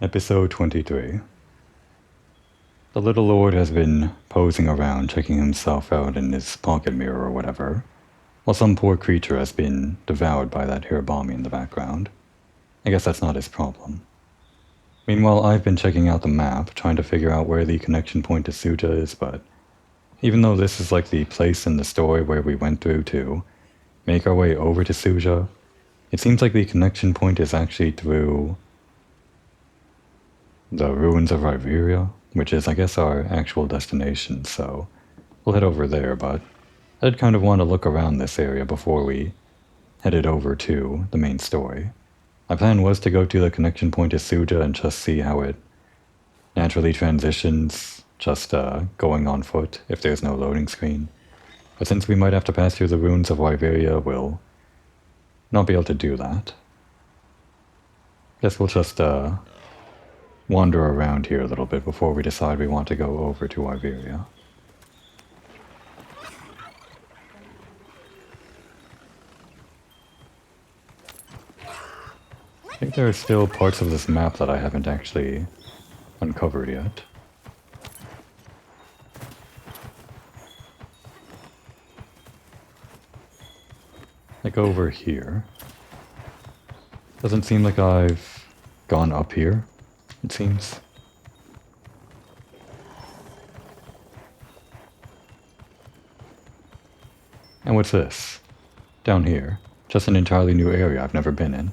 Episode 23. The little lord has been posing around, checking himself out in his pocket mirror or whatever, while some poor creature has been devoured by that Hirabami in the background. I guess that's not his problem. Meanwhile, I've been checking out the map, trying to figure out where the connection point to Suja is, but even though this is like the place in the story where we went through to make our way over to Suja, it seems like the connection point is actually through the ruins of Iberia, which is, I guess, our actual destination, so we'll head over there, but I did kind of want to look around this area before we headed over to the main story. My plan was to go to the connection point to Suja and just see how it naturally transitions, just going on foot if there's no loading screen. But since we might have to pass through the ruins of Iberia, we'll not be able to do that. Guess we'll just wander around here a little bit before we decide we want to go over to Iberia. I think there are still parts of this map that I haven't actually uncovered yet. Like over here. Doesn't seem like I've gone up here, it seems. And what's this? Down here. Just an entirely new area I've never been in.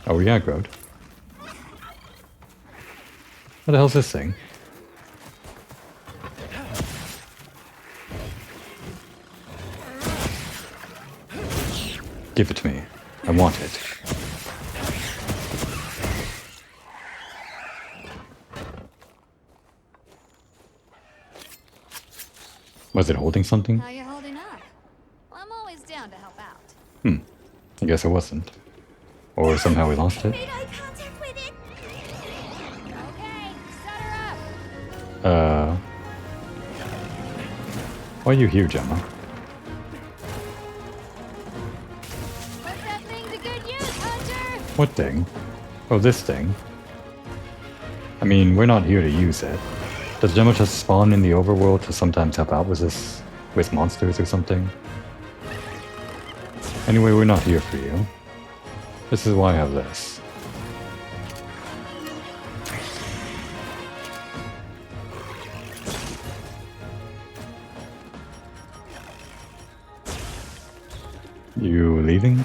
Oh, we aggroed. What the hell's this thing? Give it to me. I want it. Was it holding something? How you holding up? Well, I'm always down to help out. I guess it wasn't. Or somehow we lost it. Made eye contact with it. Okay, set her up. Why are you here, Gemma? Put that thing to good use, Hunter. What thing? Oh, this thing. I mean, we're not here to use it. Does Gemma just spawn in the overworld to sometimes help out with this, with monsters or something? Anyway, we're not here for you. This is why I have this. You leaving?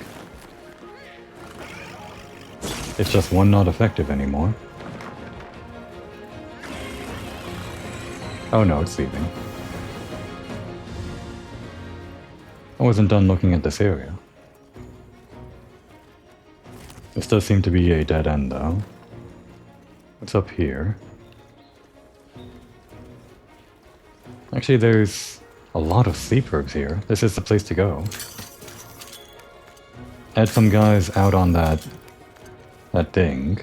It's just one not effective anymore. Oh no, it's leaving. I wasn't done looking at this area. This does seem to be a dead end, though. What's up here? Actually, there's a lot of sleep herbs here. This is the place to go. I had some guys out on that thing.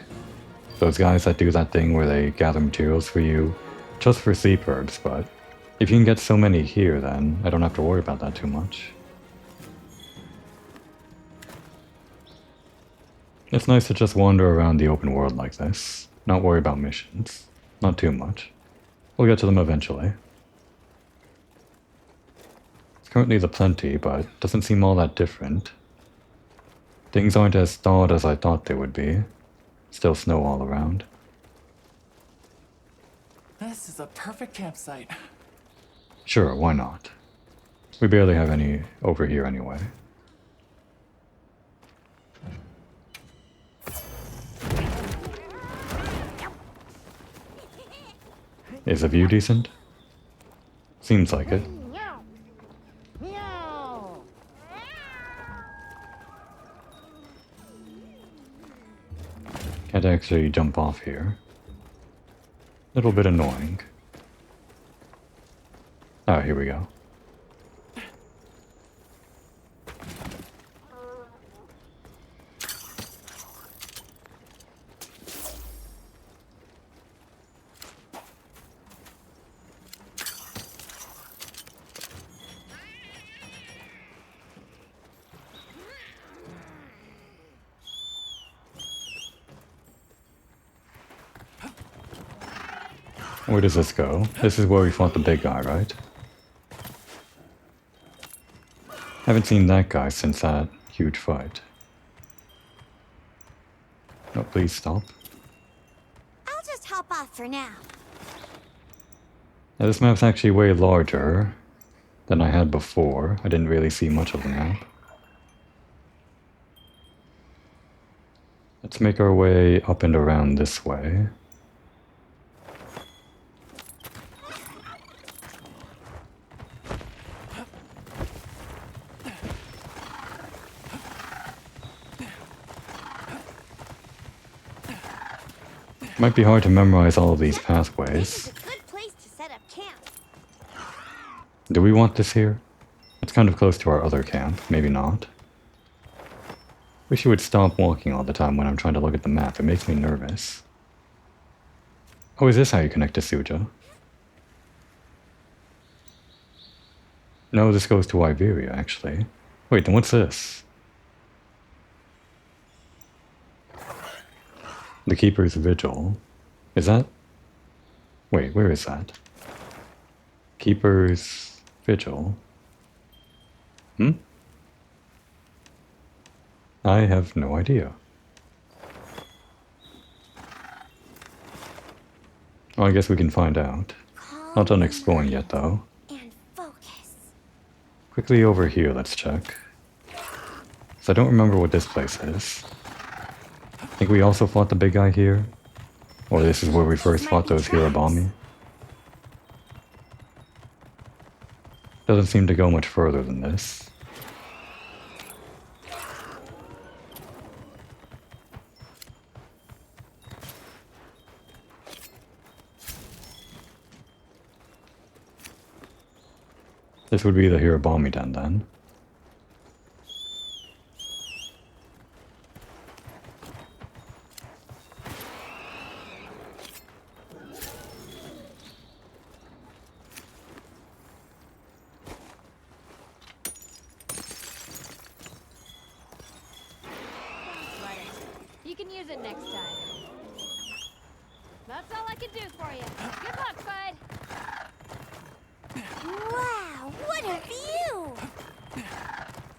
Those guys that do that thing where they gather materials for you just for sleep herbs, but if you can get so many here, then I don't have to worry about that too much. It's nice to just wander around the open world like this, not worry about missions. Not too much. We'll get to them eventually. It's currently the plenty, but doesn't seem all that different. Things aren't as thawed as I thought they would be. Still snow all around. This is a perfect campsite. Sure, why not? We barely have any over here anyway. Is the view decent? Seems like it. Can't actually jump off here. Little bit annoying. Oh, here we go. Where does this go? This is where we fought the big guy, right? Haven't seen that guy since that huge fight. No, please stop. I'll just hop off for now. Now, this map's actually way larger than I had before. I didn't really see much of the map. Let's make our way up and around this way. Might be hard to memorize all of these pathways. This is a good place to set up camp. Do we want this here? It's kind of close to our other camp. Maybe not. Wish you would stop walking all the time when I'm trying to look at the map. It makes me nervous. Oh, is this how you connect to Suja? No, this goes to Iberia, actually. Wait, then what's this? The Keeper's Vigil. Is that? Wait, where is that? Keeper's Vigil. I have no idea. Well, I guess we can find out. Not done exploring yet, though. And focus. Quickly over here, let's check. So I don't remember what this place is. I think we also fought the big guy here. Or this is where we first fought those Hirabami. Doesn't seem to go much further than this. This would be the Hirabami Den then. You can use it next time. That's all I can do for you. Good luck, bud. Wow, what a view!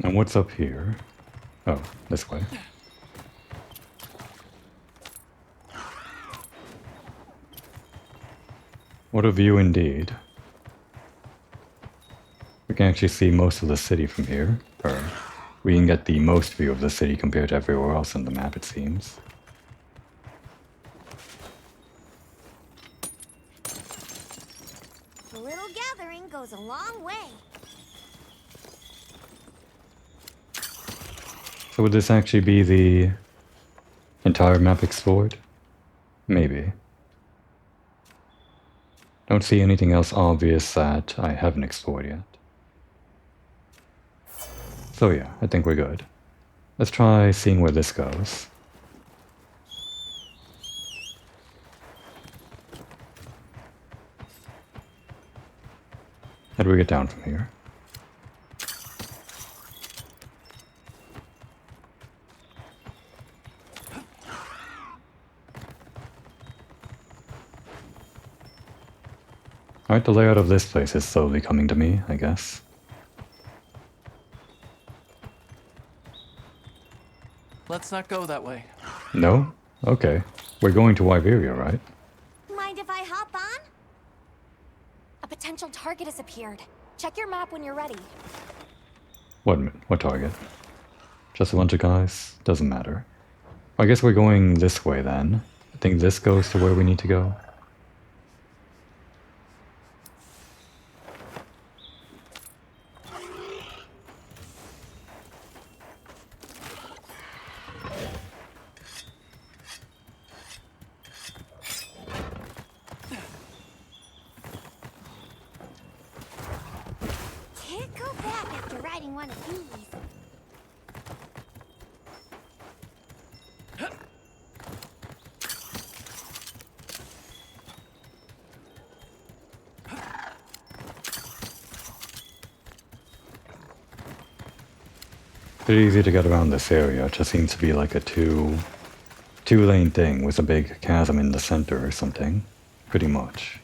And what's up here? Oh, this way. What a view indeed. We can actually see most of the city from here. Or we can get the most view of the city compared to everywhere else on the map, it seems. A little gathering goes a long way. So would this actually be the entire map explored? Maybe. Don't see anything else obvious that I haven't explored yet. So yeah, I think we're good. Let's try seeing where this goes. How do we get down from here? Alright, the layout of this place is slowly coming to me, I guess. Let's not go that way. No? Okay. We're going to Iberia, right? Mind if I hop on? A potential target has appeared. Check your map when you're ready. What target? Just a bunch of guys? Doesn't matter. I guess we're going this way then. I think this goes to where we need to go. Can't go back after riding one of these. Pretty easy to get around this area. It just seems to be like a two-lane thing with a big chasm in the center or something. Pretty much.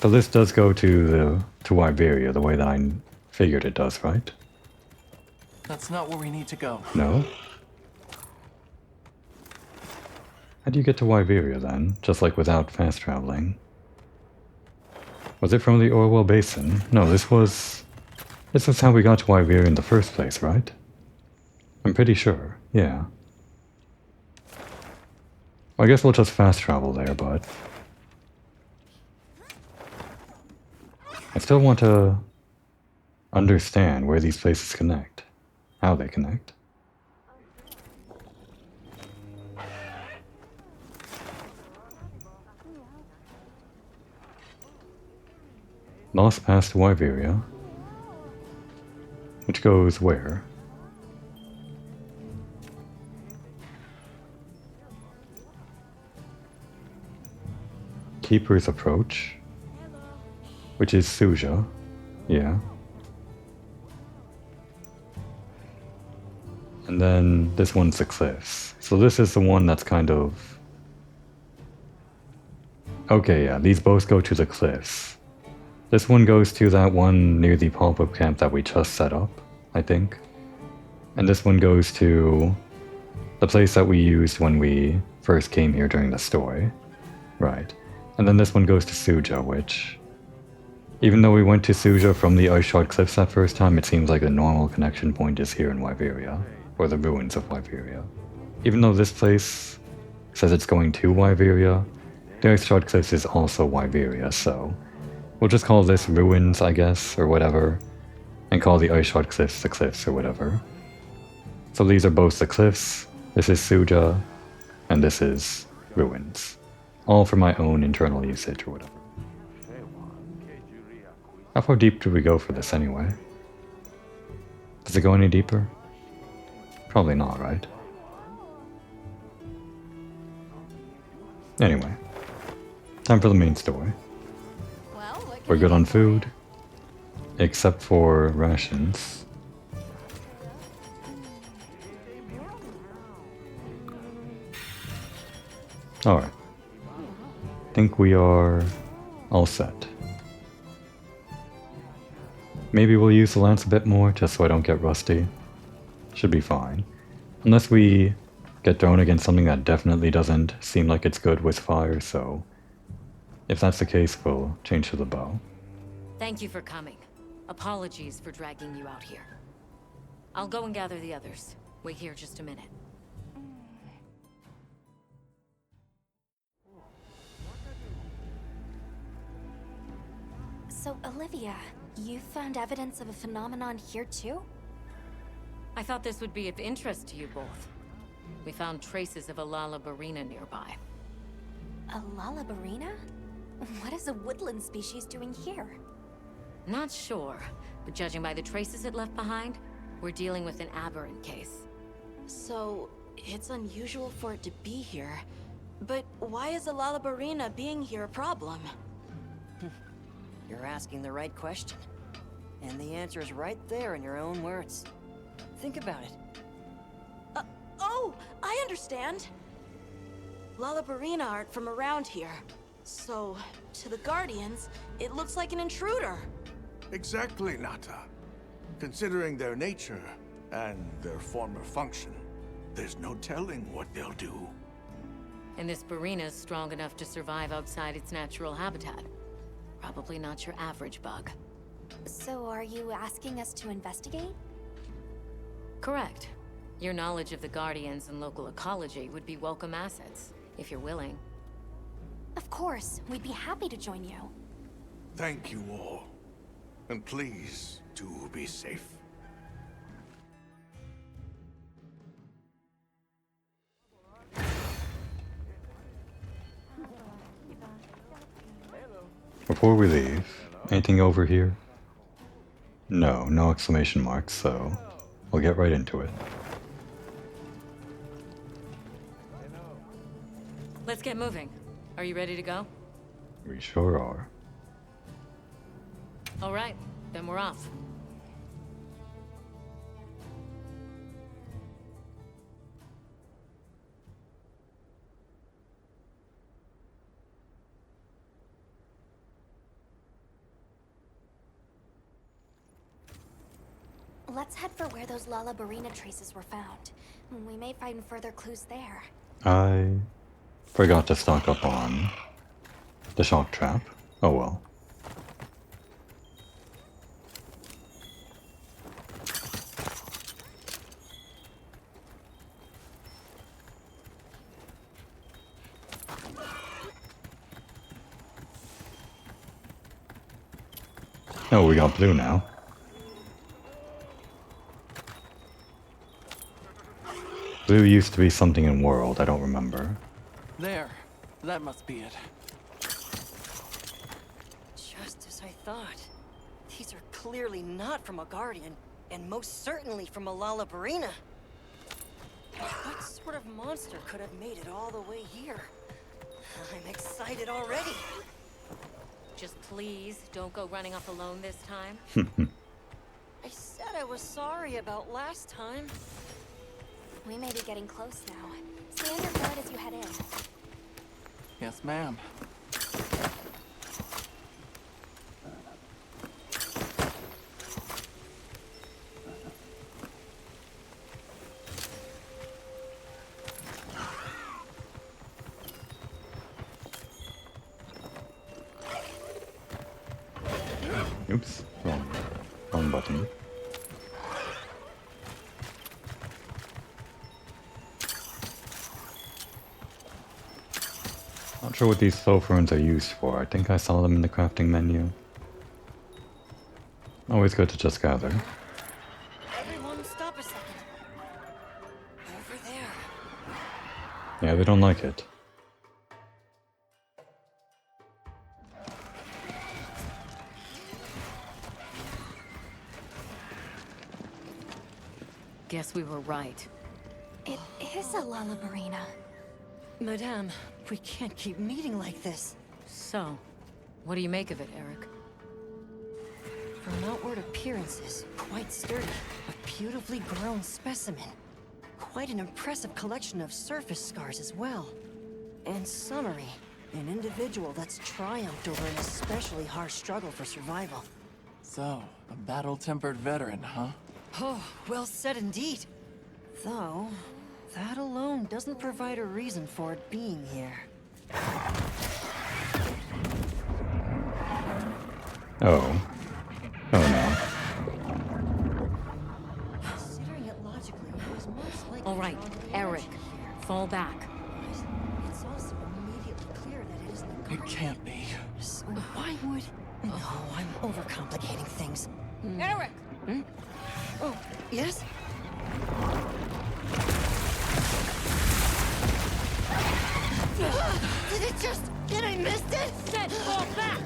So this does go to Iberia the way that I figured it does, right? That's not where we need to go. No? How do you get to Iberia then? Just like without fast traveling? Was it from the Orwell Basin? No, this was how we got to Iberia in the first place, right? I'm pretty sure, yeah. I guess we'll just fast travel there, but I still want to understand where these places connect, how they connect. Lost Pass to Iberia, which goes where? Keeper's Approach, which is Suja, yeah. And then this one's the cliffs. So this is the one that's kind of... Okay, yeah, these both go to the cliffs. This one goes to that one near the pop-up camp that we just set up, I think. And this one goes to the place that we used when we first came here during the story. Right. And then this one goes to Suja, which... Even though we went to Suja from the Ice Shard Cliffs that first time, it seems like the normal connection point is here in Iberia, or the ruins of Iberia. Even though this place says it's going to Iberia, the Ice Shard Cliffs is also Iberia, so we'll just call this ruins, I guess, or whatever, and call the Ice Shard Cliffs the cliffs or whatever. So these are both the cliffs, this is Suja, and this is ruins. All for my own internal usage or whatever. How far deep do we go for this anyway? Does it go any deeper? Probably not, right? Anyway, time for the main story. We're good on food, except for rations. Alright. Think we are all set. Maybe we'll use the lance a bit more, just so I don't get rusty. Should be fine. Unless we get thrown against something that definitely doesn't seem like it's good with fire, so... If that's the case, we'll change to the bow. Thank you for coming. Apologies for dragging you out here. I'll go and gather the others. Wait here just a minute. So, Olivia, you found evidence of a phenomenon here too? I thought this would be of interest to you both. We found traces of a Lalabarina nearby. A Lalabarina? What is a woodland species doing here? Not sure, but judging by the traces it left behind, we're dealing with an aberrant case. So, it's unusual for it to be here. But why is a Lalabarina being here a problem? You're asking the right question. And the answer is right there in your own words. Think about it. Oh, I understand! Lalabarina aren't from around here. So, to the Guardians, it looks like an intruder. Exactly, Nata. Considering their nature and their former function, there's no telling what they'll do. And this Barina's strong enough to survive outside its natural habitat. Probably not your average bug. So are you asking us to investigate? Correct. Your knowledge of the Guardians and local ecology would be welcome assets, if you're willing. Of course, we'd be happy to join you. Thank you all. And please, do be safe. Before we leave, anything over here? No, no exclamation marks, so we'll get right into it. Let's get moving. Are you ready to go? We sure are. All right, then we're off. Let's head for where those Lalabarina traces were found. We may find further clues there. I forgot to stock up on the shock trap. Oh well. Oh, we got blue now. Blue used to be something in World, I don't remember. There. That must be it. Just as I thought. These are clearly not from a Guardian, and most certainly from a Lalabarina. What sort of monster could have made it all the way here? I'm excited already. Just please, don't go running off alone this time. I said I was sorry about last time. We may be getting close now. Stay on your guard as you head in. Yes, ma'am. Oops, wrong button. Not sure what these soul ferns are used for. I think I saw them in the crafting menu. Always good to just gather. Everyone stop a second. Over there. Yeah, they don't like it. Guess we were right. It is a Lalabarina. Madame, we can't keep meeting like this. So, what do you make of it, Eric? From outward appearances, quite sturdy, a beautifully grown specimen. Quite an impressive collection of surface scars as well. And summary, an individual that's triumphed over an especially harsh struggle for survival. So, a battle-tempered veteran, huh? Oh, well said indeed. Though, that alone doesn't provide a reason for it being here. Oh. Oh no. Considering it logically, it was most likely All right, drawn to the Eric, energy here. fall back. But it's also immediately clear that it isn't a It Guardian. can't be. So why would... No, I'm overcomplicating things. Eric! Oh, yes? Did it just... Did I miss it? Said fall back!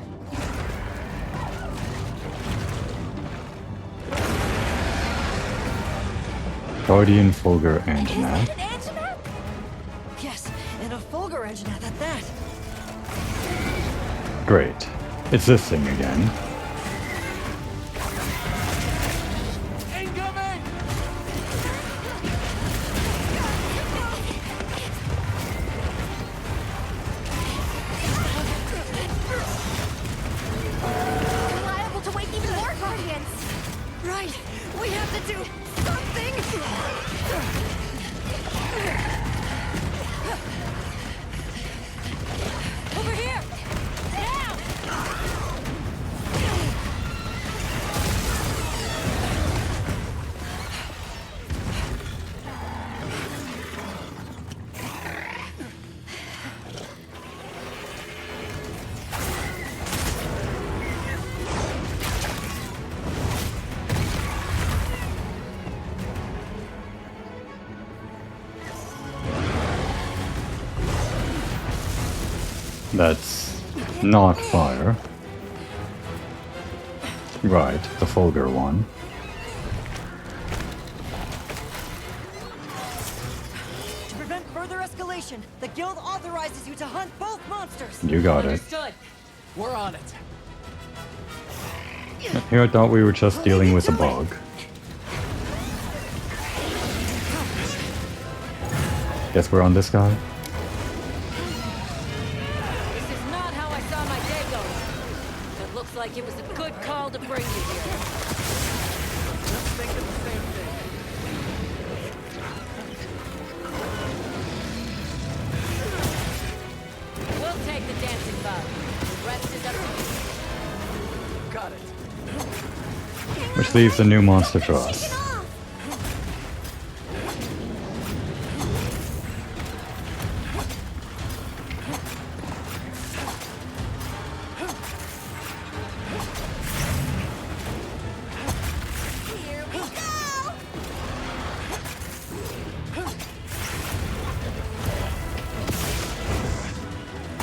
Guardian, Fulgur, and Is Nat. that an Anjanath? Yes, and a Fulgur engine at that. Great. It's this thing again. Incoming! We're liable to wake even more Guardians. Right, we have to do something! Over here! Now! That's not fire. Right, the Fulgur one. To prevent further escalation, the guild authorizes you to hunt both monsters! You got it. Understood. We're on it. Here I thought we were just dealing with a bug. Guess we're on this guy? This is not how I saw my day going. But looks like it was a good call to bring you here. Just thinking the Which leaves a new monster for us. Here we go!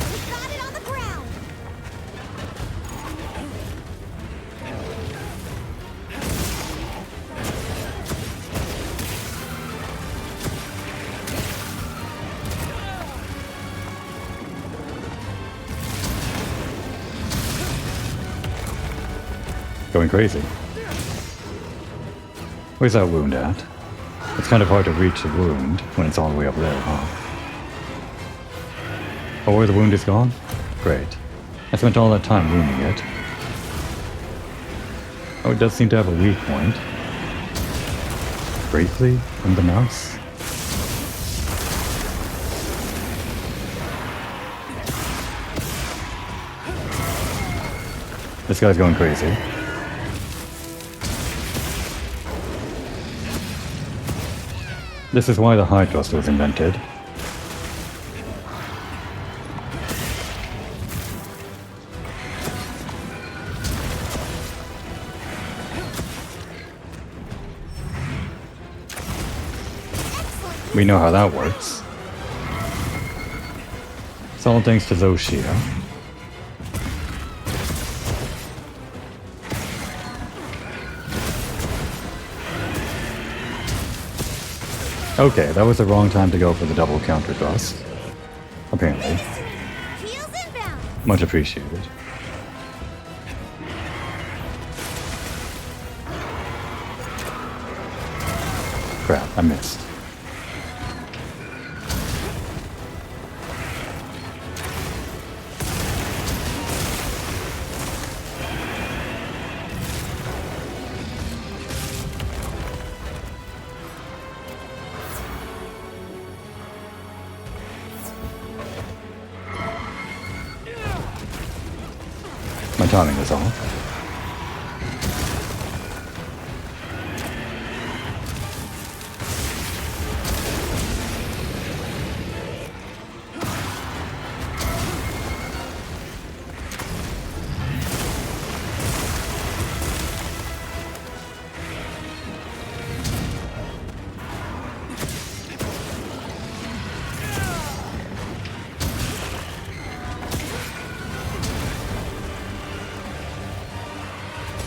We got it on the ground! Going crazy. Where's that wound at? It's kind of hard to reach the wound when it's all the way up there, huh? Oh, where the wound is gone? Great. I spent all that time wounding it. Oh, it does seem to have a weak point. Briefly, in the mouse. This guy's going crazy. This is why the high thrust was invented. We know how that works. It's all thanks to Zoshia. Okay, that was the wrong time to go for the double counter thrust. Apparently. Heels inbound! Much appreciated. Crap, I missed. My timing is off.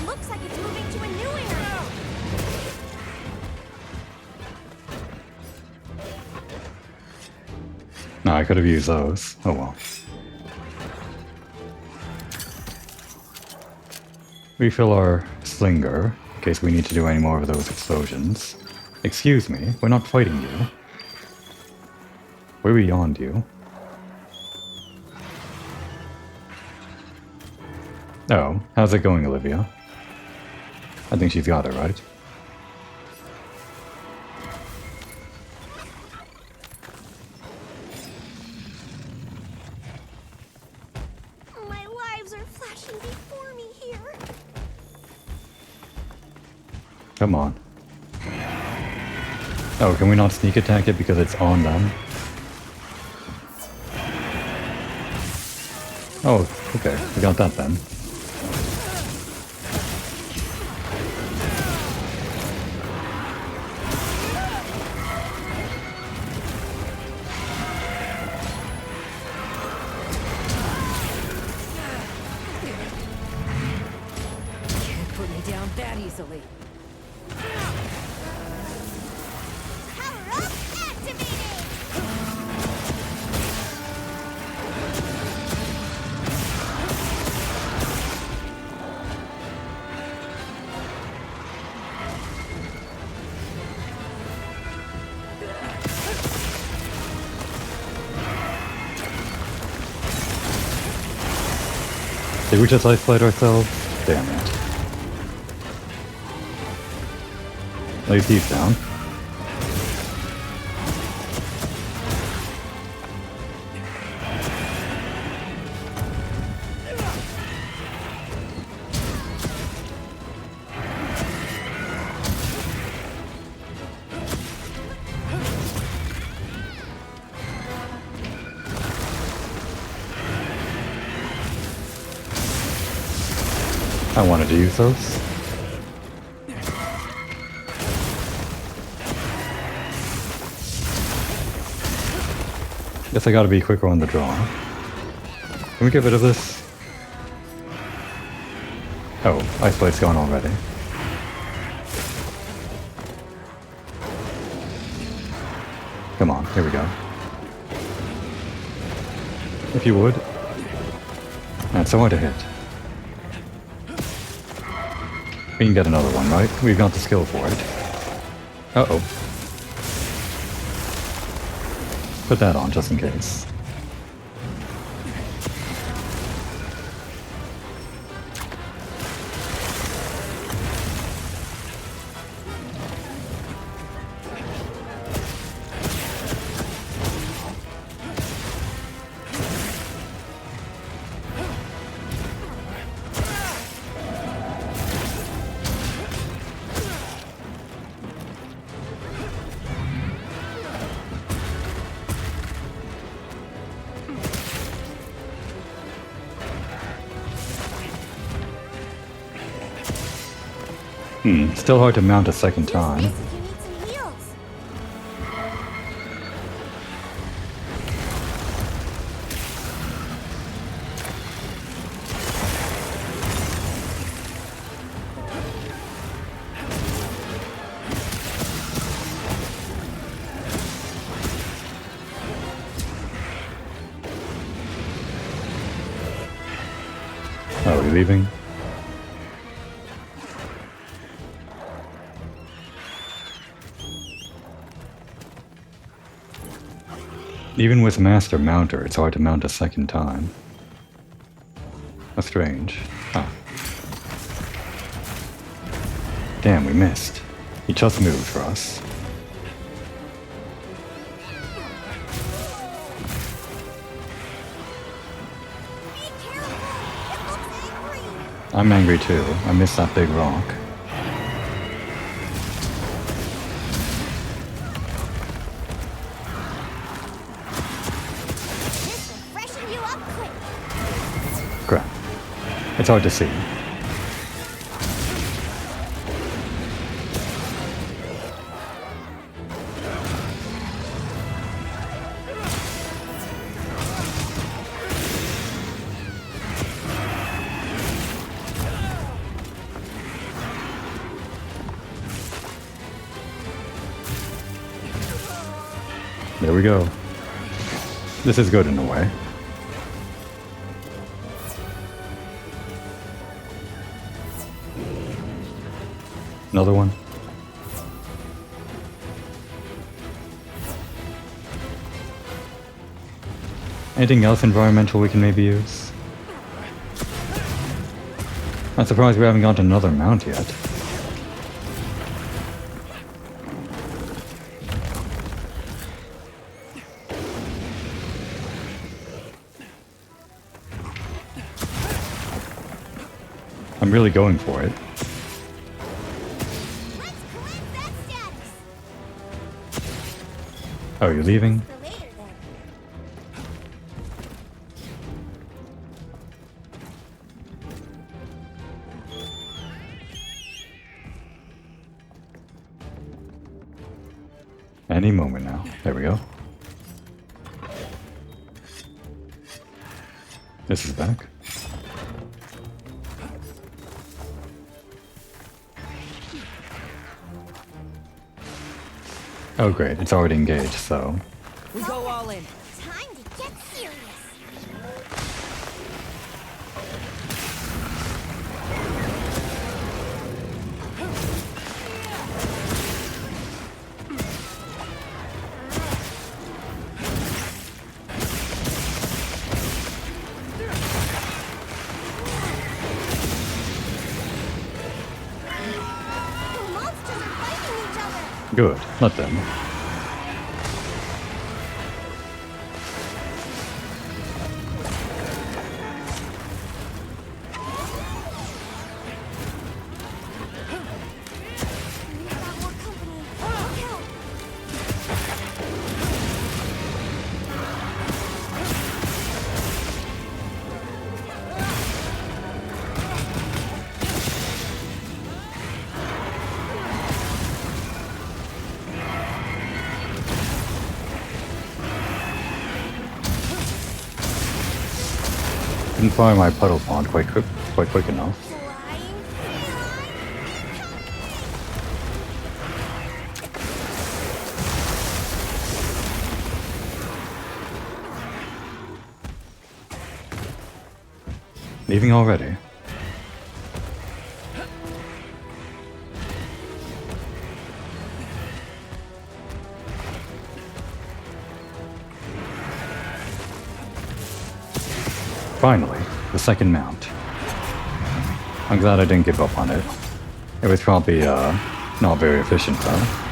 Looks like it's moving to a new area! No, I could have used those. Oh well. Refill our slinger, in case we need to do any more of those explosions. Excuse me, we're not fighting you. We're beyond you. Oh, how's it going, Olivia? I think she's got it, right? My lives are flashing before me here. Come on. Oh, can we not sneak attack it because it's on them? Oh, okay, we got that then. Can't put me down that easily. Power up activated! Did we just isolate ourselves? Damn it. At least he's down. I wanted to use those. Guess I gotta be quicker on the draw. Can we get rid of this? Oh, Ice Blade's gone already. Come on, here we go. If you would. That's so hard to hit. We can get another one, right? We've got the skill for it. Uh-oh. Put that on just in case. Still hard to mount a second time. If you need some heals. Oh, are we leaving? Even with Master Mounter, it's hard to mount a second time. That's strange. Ah. Damn, we missed. He just moved for us. Be careful! It looks angry! I'm angry too. I missed that big rock. This will freshen you up quick. Crap. It's hard to see. There we go. This is good in a way. Another one. Anything else environmental we can maybe use? I'm surprised we haven't gotten another mount yet. I'm really going for it. Let's cleanse that status. Oh, you're leaving? For later then. Any moment now. There we go. This is back. Oh great, it's already engaged, so... We go all in. Time to get serious. The monsters are fighting each other. Good, let them. We've got more company. Help! Didn't fire my puddle pond quite quick enough. Leaving already? Finally, the second mount. I'm glad I didn't give up on it. It was probably, not very efficient though.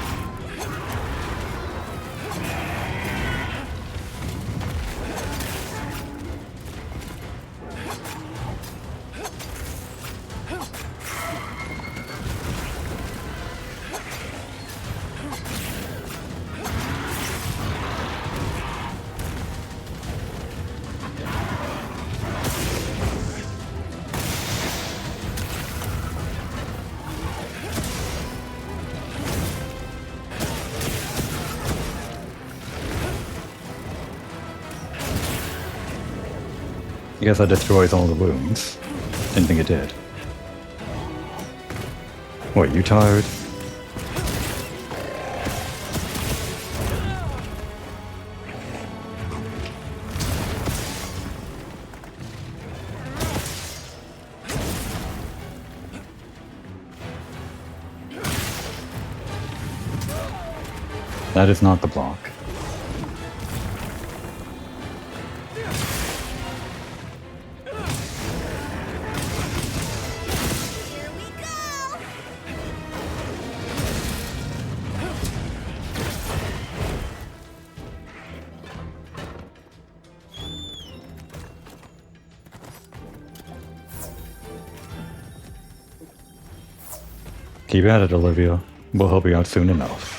I guess that destroys all the wounds. Didn't think it did. What, you tired? That is not the block. Keep at it, Olivia. We'll help you out soon enough.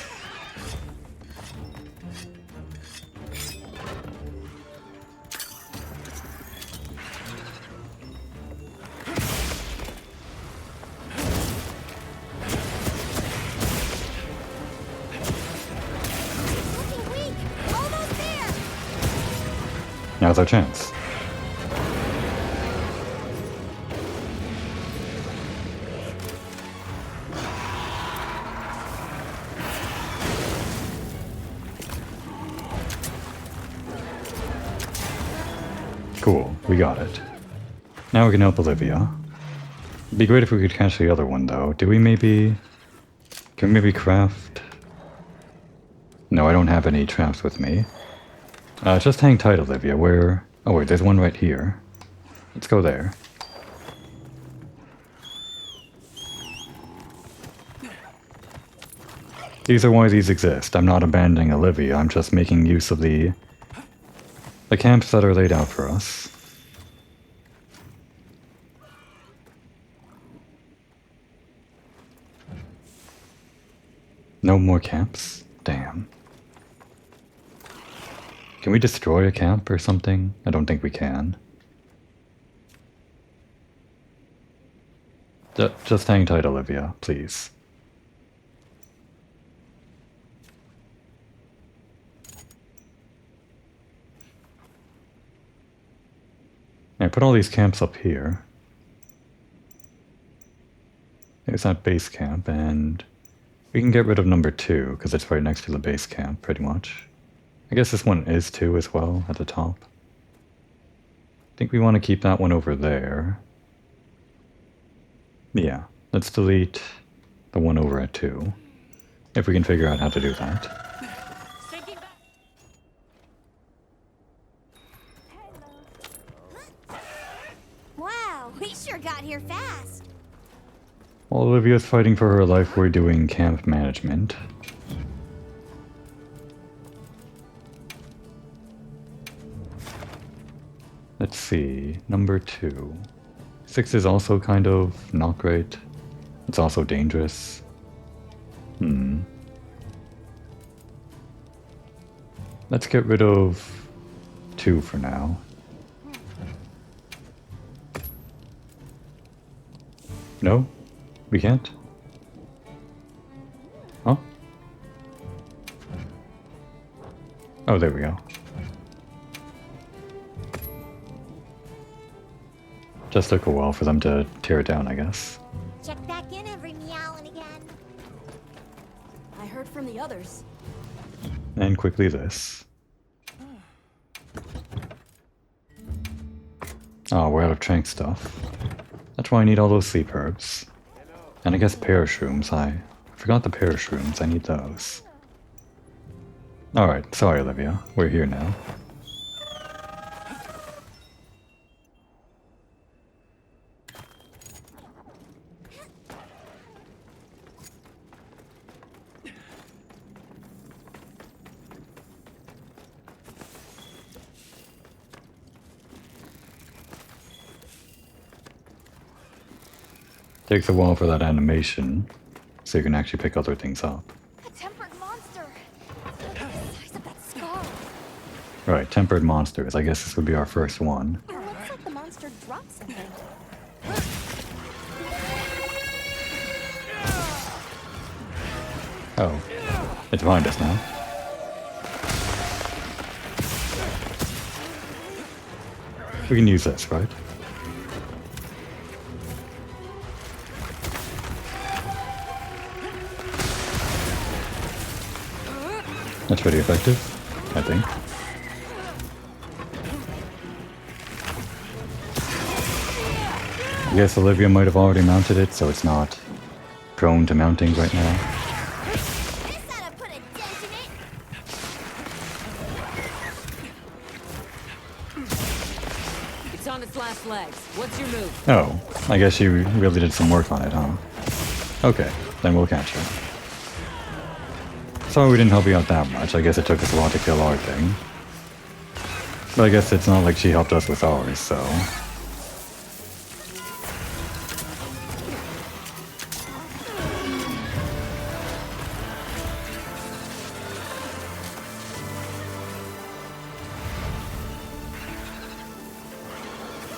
Looking weak. Almost there. Now's our chance. Cool, we got it. Now we can help Olivia. It'd be great if we could catch the other one though. Can we maybe craft? No, I don't have any traps with me. Just hang tight, Olivia. Where? Oh wait, there's one right here. Let's go there. These are why these exist. I'm not abandoning Olivia, I'm just making use of the camps that are laid out for us. No more camps? Damn. Can we destroy a camp or something? I don't think we can. Just hang tight, Olivia, please. I put all these camps up here. There's that base camp, and we can get rid of number 2, because it's right next to the base camp, pretty much. I guess this one is 2 as well, at the top. I think we want to keep that one over there. Yeah, let's delete the one over at 2, if we can figure out how to do that. Wow, we sure got here fast. While Olivia's fighting for her life, we're doing camp management. Let's see, number 2. 6 is also kind of not great. It's also dangerous. Let's get rid of 2 for now. No? We can't? Huh? Oh, there we go. Just took a while for them to tear it down, I guess. Check back in every meow and again. I heard from the others. And quickly this. Oh, we're out of trank stuff. That's why I need all those sleep herbs. And I guess pear shrooms. I forgot the pear shrooms. I need those. Alright, sorry Olivia. We're here now. Takes a while for that animation, so you can actually pick other things up. A tempered monster. Look at the size of that scar. Right, tempered monsters. I guess this would be our first one. It looks like the monster dropped something. Oh, it's behind us now. We can use this, right? That's pretty effective, I think. I guess Olivia might have already mounted it, so it's not prone to mounting right now. This ought to put a dent in it. It's on its last legs. What's your move? Oh, I guess she really did some work on it, huh? Okay, then we'll catch her. Sorry we didn't help you out that much. I guess it took us a while to kill our thing. But I guess it's not like she helped us with ours, so...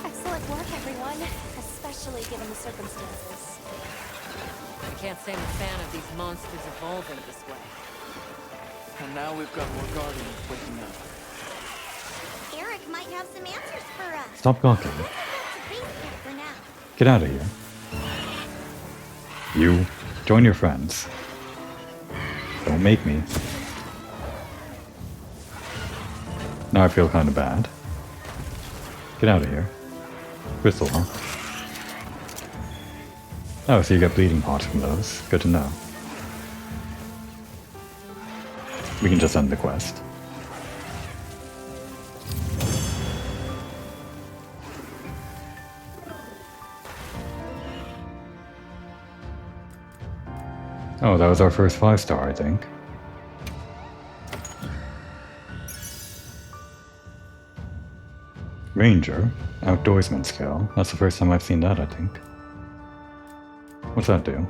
Excellent work, everyone. Especially given the circumstances. I can't say I'm a fan of these monsters evolving this way. And now we've got more guardians waking up. Eric might have some answers for us. Stop gawking. Let's head to base camp for now. Get out of here. You, join your friends. Don't make me. Now I feel kind of bad. Get out of here. Crystal, huh? Oh, so you got bleeding pots from those. Good to know. We can just end the quest. Oh, that was our first 5-star, I think. Ranger, outdoorsman skill. That's the first time I've seen that, I think. What's that do?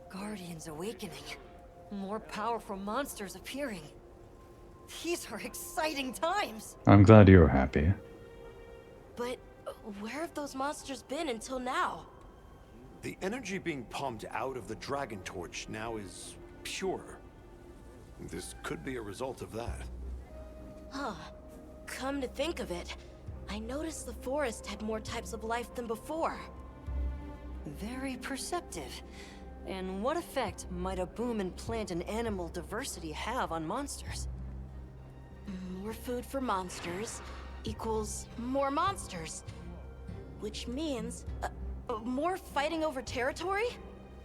Guardians awakening. More powerful monsters appearing. These are exciting times. I'm glad you're happy. But where have those monsters been until now? The energy being pumped out of the Dragon Torch now is pure. This could be a result of that. Huh. Come to think of it, I noticed the forest had more types of life than before. Very perceptive. And what effect might a boom in plant and animal diversity have on monsters? More food for monsters equals more monsters. Which means more fighting over territory?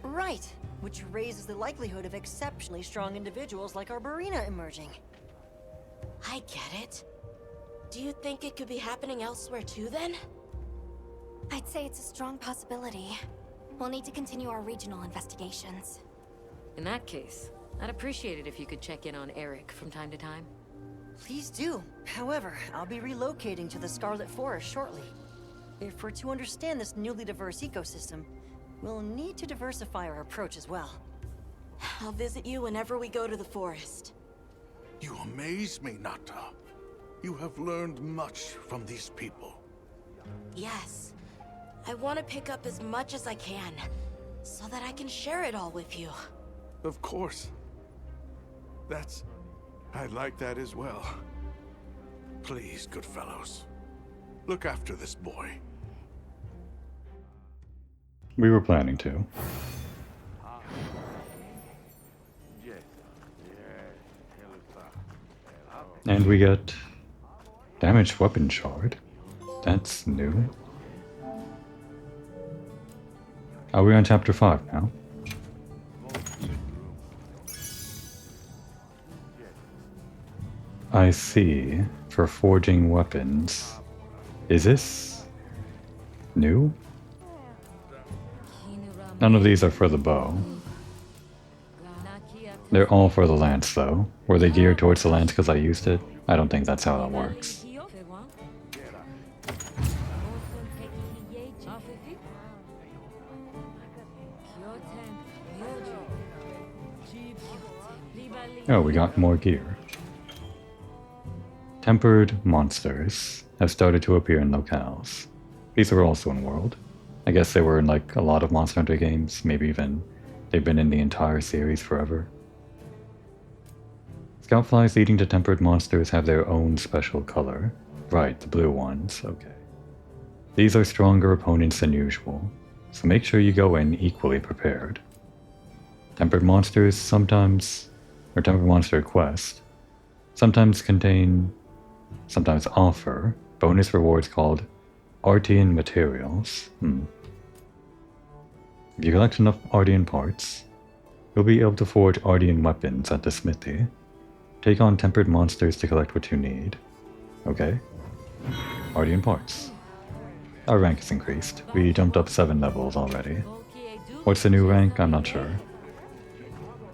Right, which raises the likelihood of exceptionally strong individuals like Arborina emerging. I get it. Do you think it could be happening elsewhere too then? I'd say it's a strong possibility. We'll need to continue our regional investigations. In that case, I'd appreciate it if you could check in on Eric from time to time. Please do. However, I'll be relocating to the Scarlet Forest shortly. If we're to understand this newly diverse ecosystem, we'll need to diversify our approach as well. I'll visit you whenever we go to the forest. You amaze me, Nata. You have learned much from these people. Yes. I want to pick up as much as I can, so that I can share it all with you. Of course. I'd like that as well. Please, good fellows. Look after this boy. We were planning to. And we get damaged weapon shard. That's new. Are we on chapter 5 now? I see. For forging weapons. Is this new? None of these are for the bow. They're all for the lance though. Were they geared towards the lance because I used it? I don't think that's how that works. Oh, we got more gear. Tempered monsters have started to appear in locales. These are also in World. I guess they were in like a lot of Monster Hunter games, maybe even they've been in the entire series forever. Scoutflies leading to tempered monsters have their own special color. Right, the blue ones, okay. These are stronger opponents than usual, so make sure you go in equally prepared. Tempered monsters sometimes, or tempered monster quest, sometimes offer bonus rewards called Artian materials. If you collect enough Artian parts, you'll be able to forge Artian weapons at the smithy. Take on tempered monsters to collect what you need. Okay? Artian parts. Our rank is increased. We jumped up 7 levels already. What's the new rank? I'm not sure.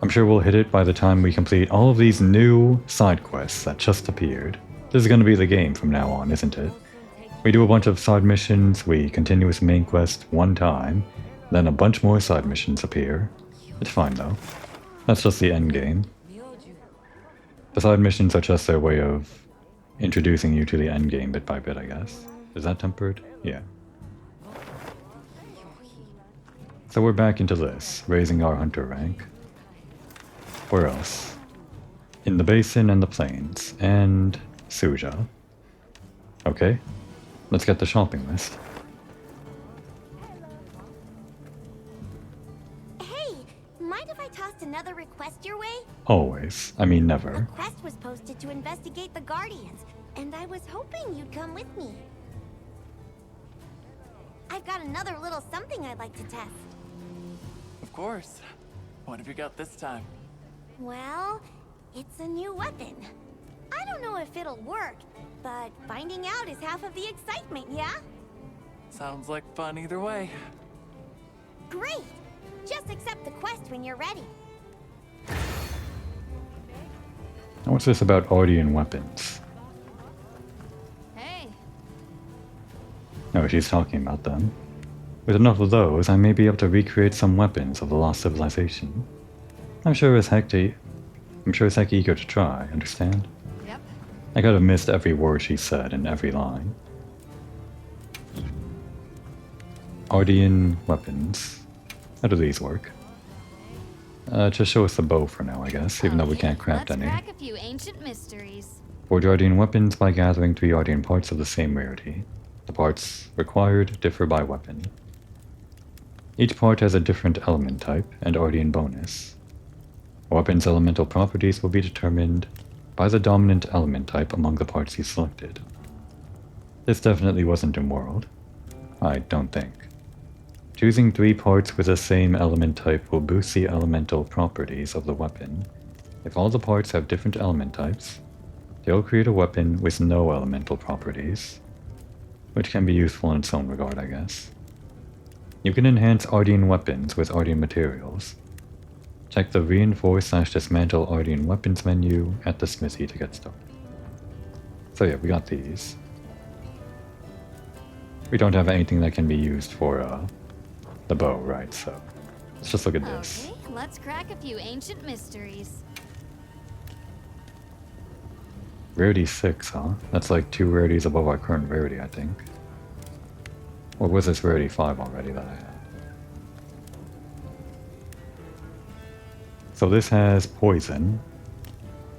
I'm sure we'll hit it by the time we complete all of these new side quests that just appeared. This is going to be the game from now on, isn't it? We do a bunch of side missions, we continue with main quest one time, then a bunch more side missions appear. It's fine though. That's just the end game. The side missions are just their way of introducing you to the end game bit by bit, I guess. Is that tempered? Yeah. So we're back into this, raising our hunter rank. Where else? In the basin and the plains, and Suja. Okay, let's get the shopping list. Hey, mind if I tossed another request your way? Always. I mean never. A quest was posted to investigate the Guardians, and I was hoping you'd come with me. I've got another little something I'd like to test. Of course. What have you got this time? Well, it's a new weapon. I don't know if it'll work, but finding out is half of the excitement, yeah? Sounds like fun either way. Great! Just accept the quest when you're ready. What's this about Ardian weapons? Hey. Oh, she's talking about them. With enough of those, I may be able to recreate some weapons of the lost civilization. I'm sure as heck eager to try, understand? Yep. I could have missed every word she said and every line. Ardian weapons. How do these work? Just show us the bow for now, I guess, even though we can't craft any. Let's crack a few ancient mysteries. Forge Ardian weapons by gathering 3 Ardian parts of the same rarity. The parts required differ by weapon. Each part has a different element type and Ardian bonus. A weapon's elemental properties will be determined by the dominant element type among the parts you selected. This definitely wasn't in World. I don't think. Choosing 3 parts with the same element type will boost the elemental properties of the weapon. If all the parts have different element types, they'll create a weapon with no elemental properties, which can be useful in its own regard, I guess. You can enhance Ardian weapons with Ardian materials. Check the Reinforce/Dismantle Ardian Weapons menu at the smithy to get started. So yeah, we got these. We don't have anything that can be used for the bow, right? So let's just look at this. Okay, let's crack a few ancient mysteries. Rarity 6, huh? That's like 2 rarities above our current rarity, I think. Or was this rarity 5 already that I had? So this has poison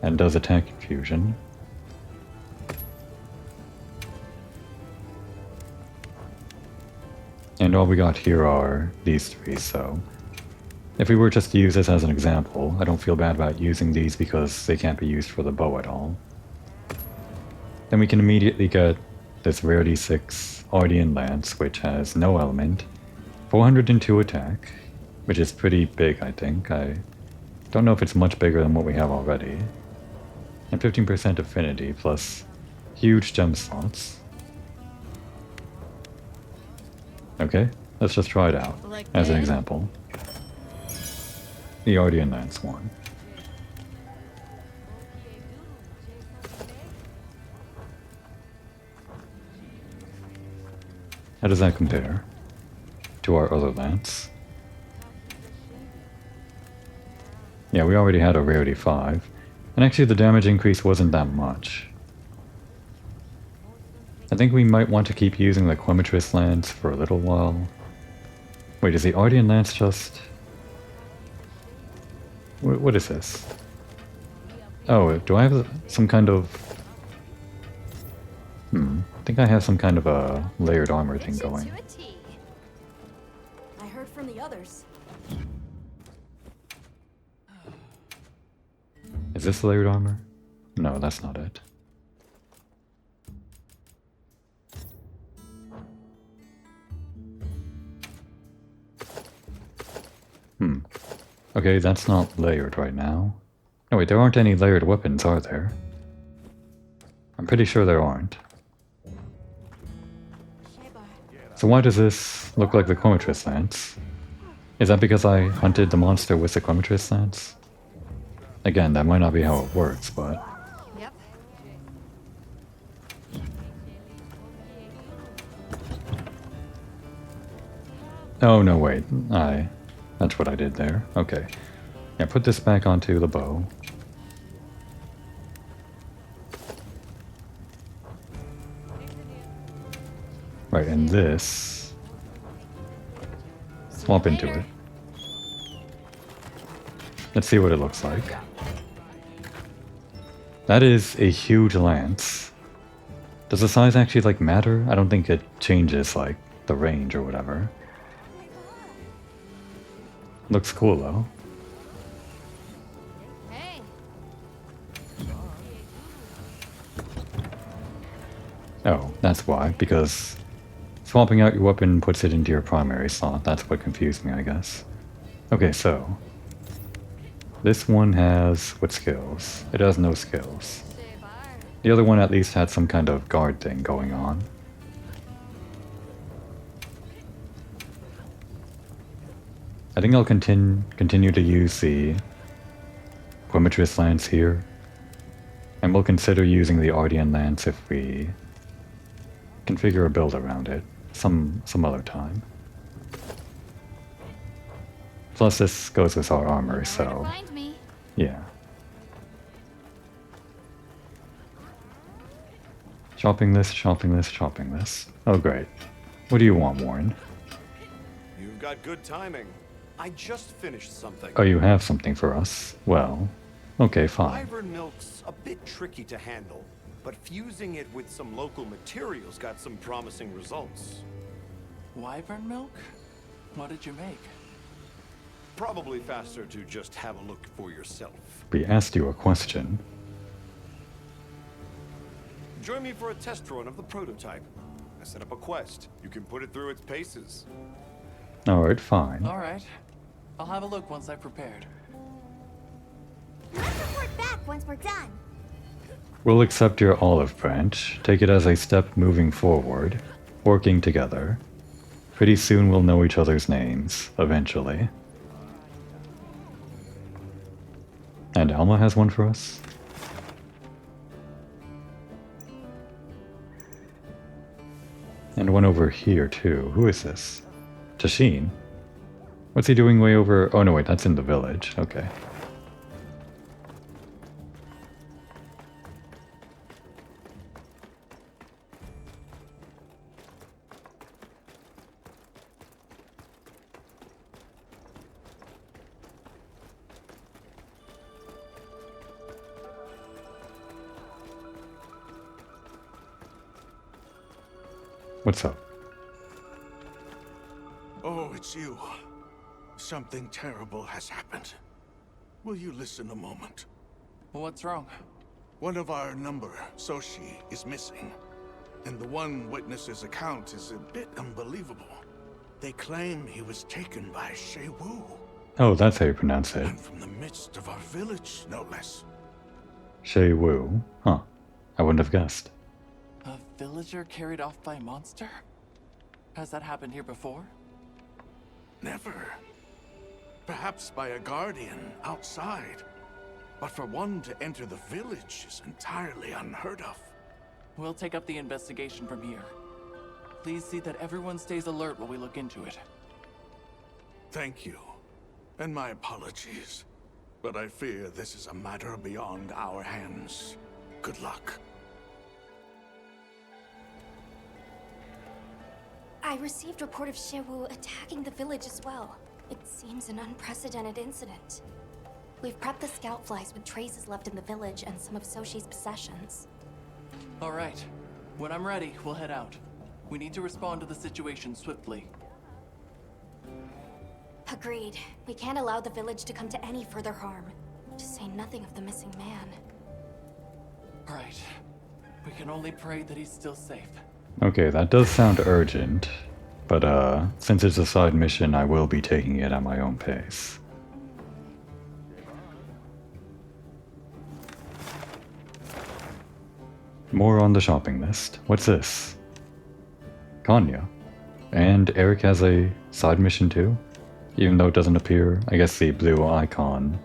and does attack infusion. And all we got here are these 3, so if we were just to use this as an example, I don't feel bad about using these because they can't be used for the bow at all. Then we can immediately get this rarity 6 Ardian Lance, which has no element, 402 attack, which is pretty big, I think. I don't know if it's much bigger than what we have already. And 15% affinity plus huge gem slots. Okay, let's just try it out as an example. The Ardian Lance one. How does that compare to our other lance? Yeah, we already had a rarity 5. And actually the damage increase wasn't that much. I think we might want to keep using the Clematis Lance for a little while. Wait, is the Ardian Lance just... What is this? Oh, do I have some kind of... I think I have some kind of a layered armor thing going. I heard from the others. Is this layered armor? No, that's not it. Okay, that's not layered right now. No, wait, there aren't any layered weapons, are there? I'm pretty sure there aren't. So why does this look like the Clematis Lance? Is that because I hunted the monster with the Clematis Lance? Again, that might not be how it works, but... Yep. Oh, no, wait. That's what I did there. Okay. Yeah, put this back onto the bow. Right, and this... swap into it. Let's see what it looks like. That is a huge lance. Does the size actually, like, matter? I don't think it changes, like, the range or whatever. Looks cool, though. Hey. Oh, that's why, because swapping out your weapon puts it into your primary slot. That's what confused me, I guess. Okay, so... this one has... what skills? It has no skills. The other one at least had some kind of guard thing going on. I think I'll continue to use the Clematis Lance here. And we'll consider using the Ardian Lance if we configure a build around it some other time. Plus this goes with our armor, so yeah. Chopping this, chopping this, chopping this. Oh great. What do you want, Warren? You've got good timing. I just finished something. Oh, you have something for us? Well, okay, fine. Wyvern milk's a bit tricky to handle, but fusing it with some local materials got some promising results. Wyvern milk? What did you make? Probably faster to just have a look for yourself. We asked you a question. Join me for a test run of the prototype. I set up a quest. You can put it through its paces. Alright, fine. Alright. I'll have a look once I've prepared. Let's report back once we're done. We'll accept your olive branch, take it as a step moving forward, working together. Pretty soon we'll know each other's names, eventually. And Alma has one for us? And one over here too. Who is this? Tashin? What's he doing way over... oh no wait, that's in the village. Okay. What's up? Oh, it's you. Something terrible has happened. Will you listen a moment? What's wrong? One of our number, Soshi, is missing. And the one witness's account is a bit unbelievable. They claim he was taken by Shei-Wu. Oh, that's how you pronounce it. And from the midst of our village, no less. Shei-Wu. Huh. I wouldn't have guessed. A villager carried off by a monster? Has that happened here before? Never. Perhaps by a guardian outside. But for one to enter the village is entirely unheard of. We'll take up the investigation from here. Please see that everyone stays alert while we look into it. Thank you. And my apologies. But I fear this is a matter beyond our hands. Good luck. I received report of Shei-Wu attacking the village as well. It seems an unprecedented incident. We've prepped the scout flies with traces left in the village and some of Soshi's possessions. All right. When I'm ready, we'll head out. We need to respond to the situation swiftly. Agreed. We can't allow the village to come to any further harm. To say nothing of the missing man. Right. We can only pray that he's still safe. Okay, that does sound urgent. But, since it's a side mission, I will be taking it at my own pace. More on the shopping list. What's this? Kanya. And Eric has a side mission too? Even though it doesn't appear, I guess the blue icon,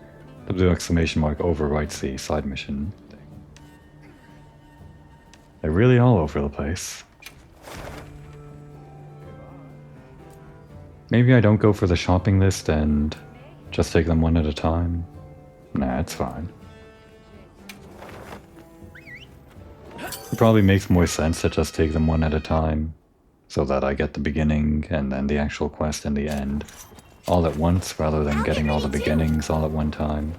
the blue exclamation mark overwrites the side mission thing. They're really all over the place. Maybe I don't go for the shopping list and just take them one at a time. Nah, it's fine. It probably makes more sense to just take them one at a time, so that I get the beginning and then the actual quest in the end all at once, rather than getting all the beginnings all at one time.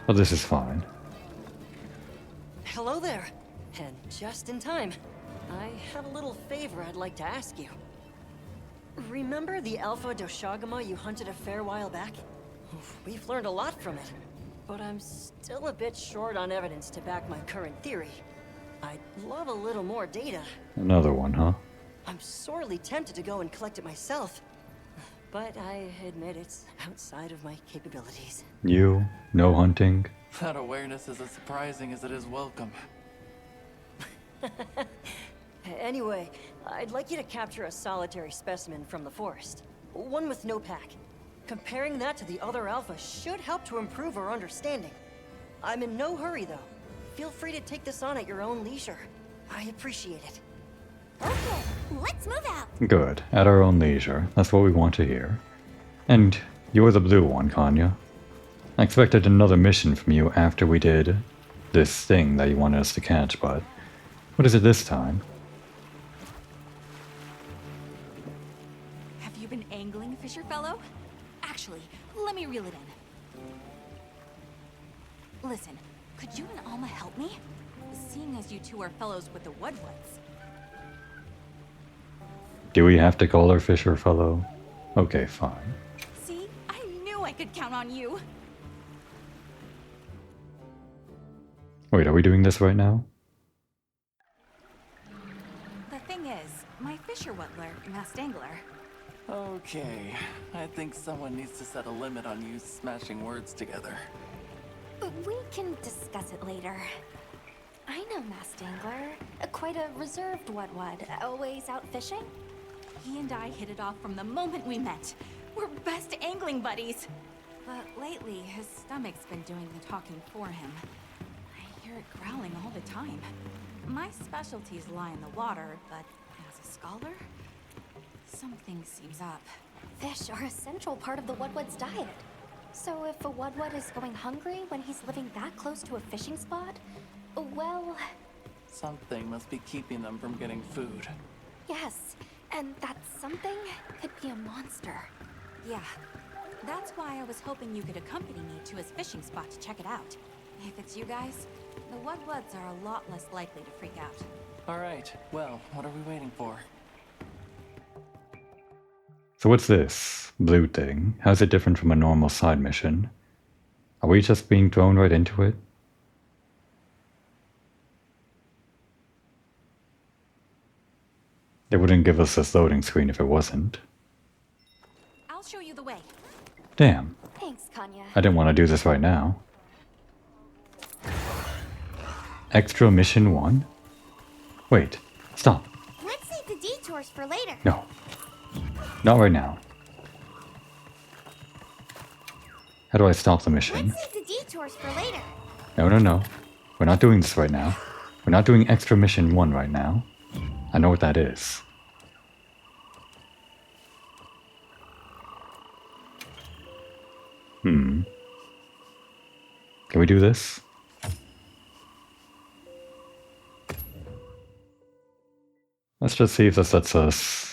But this is fine. Hello there. And just in time. I have a little favor I'd like to ask you. Remember the Alpha Doshagama you hunted a fair while back? We've learned a lot from it, but I'm still a bit short on evidence to back my current theory. I'd love a little more data. Another one, huh? I'm sorely tempted to go and collect it myself, but I admit it's outside of my capabilities. You? No hunting? That awareness is as surprising as it is welcome. Anyway, I'd like you to capture a solitary specimen from the forest. One with no pack. Comparing that to the other alpha should help to improve our understanding. I'm in no hurry, though. Feel free to take this on at your own leisure. I appreciate it. Okay, let's move out. Good. At our own leisure. That's what we want to hear. And you're the blue one, Kanya. I expected another mission from you after we did this thing that you wanted us to catch, but what is it this time? Have you been angling, Fisher Fellow? Actually, let me reel it in. Listen, could you and Alma help me? Seeing as you two are fellows with the Woodwoods. Do we have to call her Fisher Fellow? Okay, fine. See? I knew I could count on you. Wait, are we doing this right now? The thing is, my Fisher Wuttler, Mastangler. Okay, I think someone needs to set a limit on you smashing words together. We can discuss it later. I know Mastangler. Quite a reserved Wudwud. Always out fishing? He and I hit it off from the moment we met. We're best angling buddies. But lately, his stomach's been doing the talking for him. I hear it growling all the time. My specialties lie in the water, but as a scholar, something seems up. Fish are a central part of the Wudwud's diet. So if a Wudwud is going hungry when he's living that close to a fishing spot, well... Something must be keeping them from getting food. Yes, and that something could be a monster. Yeah, that's why I was hoping you could accompany me to his fishing spot to check it out. If it's you guys, the Wudwuds are a lot less likely to freak out. All right, well, what are we waiting for? So what's this blue thing? How's it different from a normal side mission? Are we just being thrown right into it? It wouldn't give us this loading screen if it wasn't. I'll show you the way. Damn. Thanks, Kanya. I didn't want to do this right now. Extra mission 1? Wait, stop. Let's save the detours for later. No. Not right now. How do I stop the mission? Let's save the detours for later. No, no, no. We're not doing this right now. We're not doing extra mission 1 right now. I know what that is. Can we do this? Let's just see if this lets us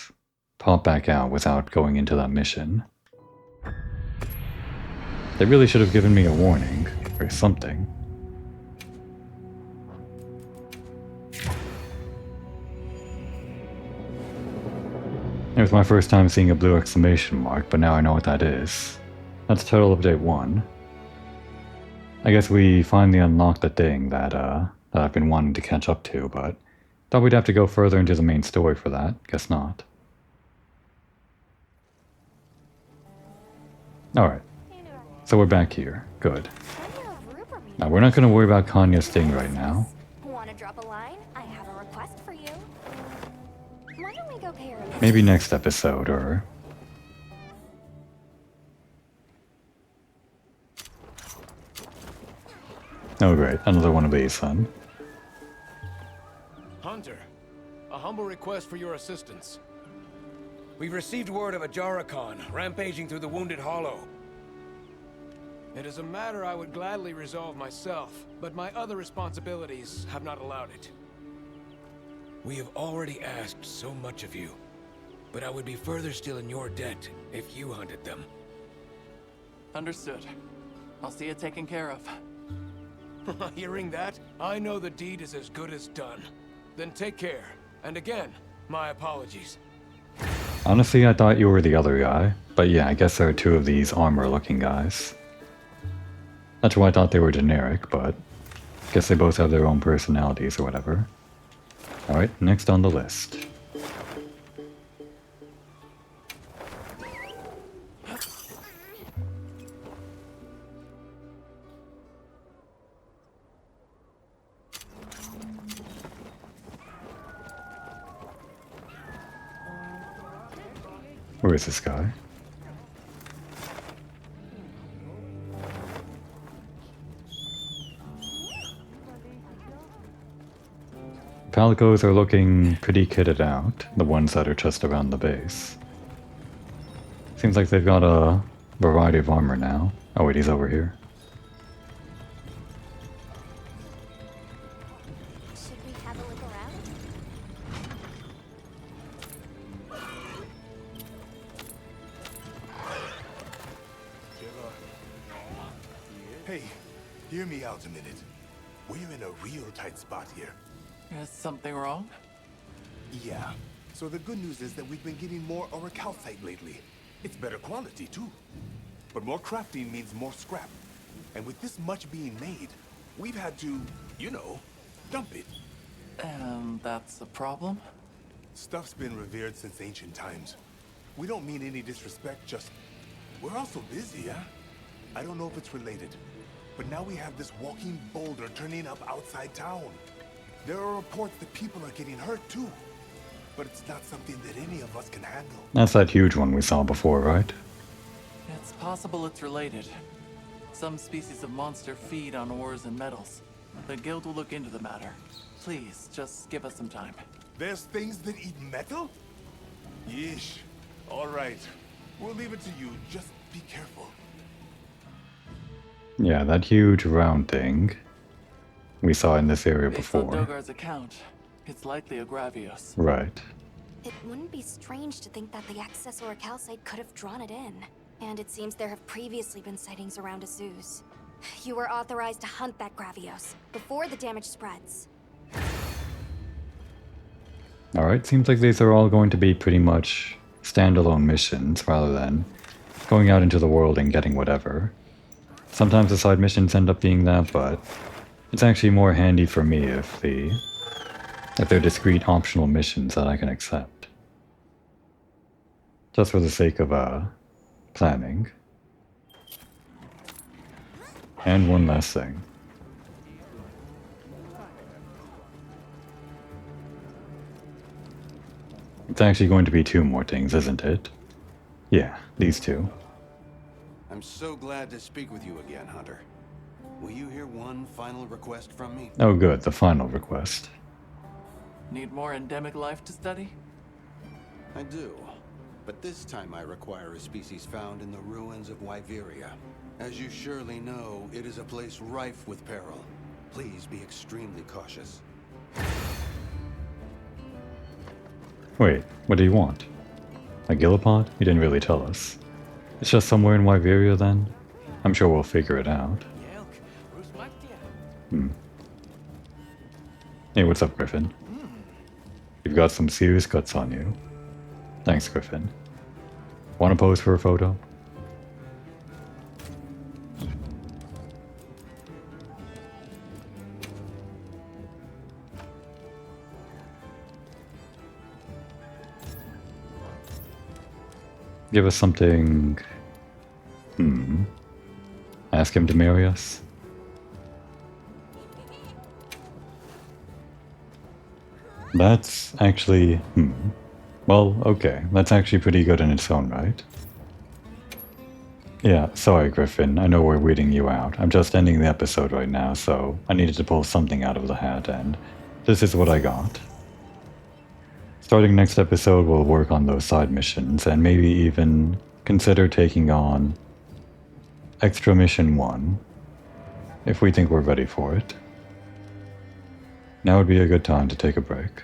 pop back out without going into that mission. They really should have given me a warning or something. It was my first time seeing a blue exclamation mark, but now I know what that is. That's Total Update 1. I guess we finally unlocked the thing that I've been wanting to catch up to, but thought we'd have to go further into the main story for that. Guess not. Alright. So we're back here. Good. Now we're not going to worry about Kanya's thing right now. Want to drop a line? I have a request for you. Why don't we go pay her? Maybe next episode, or... Oh great, another one of these, son. Hunter, a humble request for your assistance. We've received word of a Jarakon rampaging through the Wounded Hollow. It is a matter I would gladly resolve myself, but my other responsibilities have not allowed it. We have already asked so much of you, but I would be further still in your debt if you hunted them. Understood. I'll see it taken care of. Hearing that, I know the deed is as good as done. Then take care. And again, my apologies. Honestly, I thought you were the other guy, but yeah, I guess there are two of these armor-looking guys. That's why I thought they were generic, but I guess they both have their own personalities or whatever. Alright, next on the list. Where is this guy? Palicos are looking pretty kitted out, the ones that are just around the base. Seems like they've got a variety of armor now. Oh wait, he's over here. Should we have a look around? Hey, hear me out a minute. We're in a real tight spot here. Is something wrong? Yeah. So the good news is that we've been getting more orichalcite lately. It's better quality, too. But more crafting means more scrap. And with this much being made, we've had to, you know, dump it. And that's a problem? Stuff's been revered since ancient times. We don't mean any disrespect, just... we're also busy, huh? I don't know if it's related, but now we have this walking boulder turning up outside town. There are reports that people are getting hurt, too. But it's not something that any of us can handle. That's that huge one we saw before, right? It's possible it's related. Some species of monster feed on ores and metals. The guild will look into the matter. Please, just give us some time. There's things that eat metal? Yeesh. All right. We'll leave it to you. Just be careful. Yeah, that huge round thing we saw in this area Based on before. Dogar's account, it's likely a Gravios. Right. It wouldn't be strange to think that the excess orichalcite could have drawn it in. And it seems there have previously been sightings around Azuz. You were authorized to hunt that Gravios before the damage spreads. Alright, seems like these are all going to be pretty much standalone missions rather than going out into the world and getting whatever. Sometimes the side missions end up being that, but it's actually more handy for me if they're discrete optional missions that I can accept. Just for the sake of planning. And one last thing. It's actually going to be 2 more things, isn't it? Yeah, these 2. I'm so glad to speak with you again, Hunter. Will you hear one final request from me? Oh good, the final request. Need more endemic life to study? I do. But this time I require a species found in the ruins of Wyveria. As you surely know, it is a place rife with peril. Please be extremely cautious. Wait, what do you want? A gillipod? You didn't really tell us. It's just somewhere in Wyveria then? I'm sure we'll figure it out. Hey, what's up, Griffin? You've got some serious guts on you. Thanks, Griffin. Want to pose for a photo? Give us something... Ask him to marry us? That's actually... Well, okay. That's actually pretty good in its own right. Yeah, sorry, Griffin. I know we're weeding you out. I'm just ending the episode right now, so I needed to pull something out of the hat, and this is what I got. Starting next episode, we'll work on those side missions, and maybe even consider taking on Extra Mission 1, if we think we're ready for it. Now would be a good time to take a break.